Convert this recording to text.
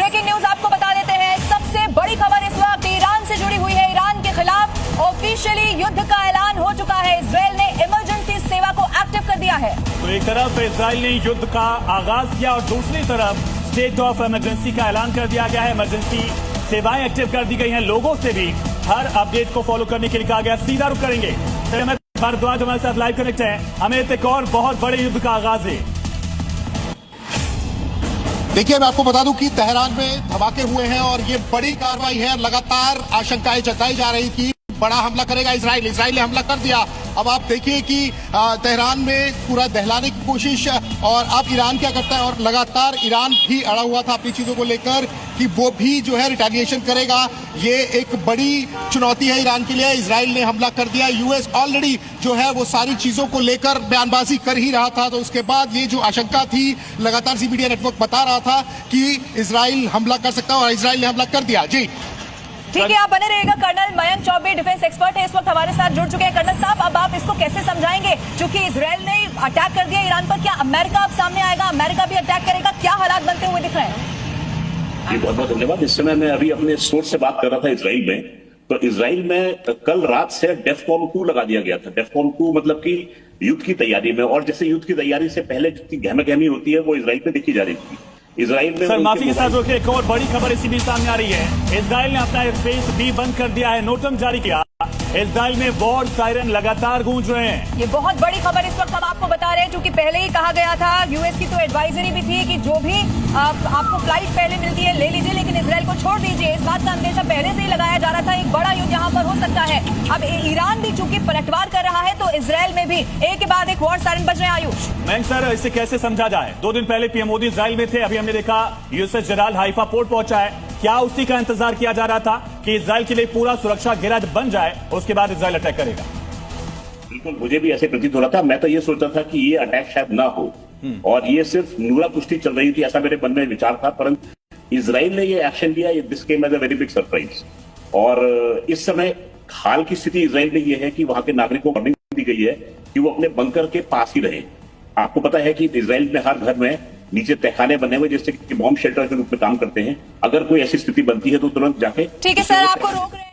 Breaking news आपको बता देते हैं। सबसे बड़ी खबर इस वक्त ईरान से जुड़ी हुई है। ईरान के खिलाफ ऑफिशियली युद्ध का ऐलान हो चुका है। इजराइल ने इमरजेंसी सेवा को एक्टिव कर दिया है। तो एक तरफ इजराइल ने युद्ध का आगाज किया और दूसरी तरफ स्टेट ऑफ इमरजेंसी का ऐलान कर दिया गया है। इमरजेंसी सेवाएं एक्टिव कर दी गई हैं। लोगों से भी हर अपडेट को फॉलो करने के लिए कहा गया। सीधा रुख करेंगे। भारद्वाज हमारे साथ लाइव कनेक्ट है। हमें एक और बहुत बड़े युद्ध का आगाज है। देखिए, मैं आपको बता दूं कि तेहरान में धमाके हुए हैं और ये बड़ी कार्रवाई है। लगातार आशंकाएं जताई जा रही थी बड़ा हमला करेगा इजराइल। इजराइल ने हमला कर दिया। अब आप देखिए कि तेहरान में पूरा दहलाने की कोशिश, और अब ईरान क्या करता है। और लगातार ईरान भी अड़ा हुआ था अपनी चीजों को लेकर कि वो भी जो है रिटेलिएशन करेगा। ये एक बड़ी चुनौती है ईरान के लिए। इजराइल ने हमला कर दिया। यूएस ऑलरेडी जो है वो सारी चीजों को लेकर बयानबाजी कर ही रहा था। तो उसके बाद ये जो आशंका थी, लगातार सी मीडिया नेटवर्क बता रहा था कि इजराइल हमला कर सकता है और इजराइल ने हमला कर दिया। जी ठीक है, आप बने रहिएगा। Colonel Mayank Chaubey defence expert है, इस वक्त हमारे साथ जुड़ चुके हैं। कर्नल साहब, अब आप इसको कैसे समझाएंगे? क्योंकि इजराइल ने अटैक कर दिया ईरान पर, क्या अमेरिका अब सामने आएगा? अमेरिका भी अटैक करेगा? क्या हालात बनते हुए दिख रहे हैं? जी बहुत बहुत धन्यवाद। इस समय मैं अभी अपने सोर्स से बात कर रहा था इजराइल में। तो इजराइल में कल रात से डेफकॉन 2 लगा दिया गया था। डेफकॉन 2 मतलब कि युद्ध की तैयारी में, और जैसे युद्ध की तैयारी से पहले जितनी गहमी होती है वो इजराइल में देखी जा रही थी। इजराइल में सर माफी के साथ रोकिए, एक और बड़ी खबर इसी बीच सामने आ रही है। इजराइल ने अपना एयरस्पेस भी बंद कर दिया है, नोटम जारी किया। इजराइल में वॉर सायरन लगातार गूंज रहे हैं। ये बहुत बड़ी खबर इस वक्त हम आपको बता रहे हैं, क्योंकि पहले ही कहा गया था, यूएस की तो एडवाइजरी भी थी कि जो भी आपको फ्लाइट पहले मिलती है ले लीजिए, लेकिन इजराइल को छोड़ दीजिए। इस बात का अंदेशा पहले से ही लगाया जा रहा था, एक बड़ा युद्ध यहाँ पर हो सकता है। अब ईरान भी चूंकि पलटवार कर रहा है, तो इजराइल में भी एक के बाद एक वॉर सायरन बज रहे हैं। आयुष मयंक सर, इसे कैसे समझा जाए? 2 दिन पहले पीएम मोदी इजराइल में थे। अभी हमने देखा यूएसएस जनरल हाइफा पोर्ट पहुंचा है। क्या उसी का इंतजार किया जा रहा था कि इजराइल के लिए पूरा सुरक्षा घेरा बन जाए, उसके बाद इजराइल अटैक करेगा? बिल्कुल, मुझे भी ऐसे प्रतीत हो रहा था। मैं तो ये सोचता था कि ये अटैक शायद ना हो, और ये सिर्फ नूरा पुष्टि चल रही थी, ऐसा मेरे मन में विचार था। परंतु इजराइल ने ये एक्शन लिया, this came as a very big surprise. और इस समय हाल की स्थिति इजराइल में ये है कि वहां के नागरिकों को वार्निंग दी गई है कि वो अपने बंकर के पास ही रहे। आपको पता है कि इजराइल में हर घर में नीचे तहखाने बने हुए जिससे कि बॉम्ब शेल्टर के रूप में काम करते हैं। अगर कोई ऐसी स्थिति बनती है तो तुरंत जाके। ठीक है सर, आपको रोक रहे हैं।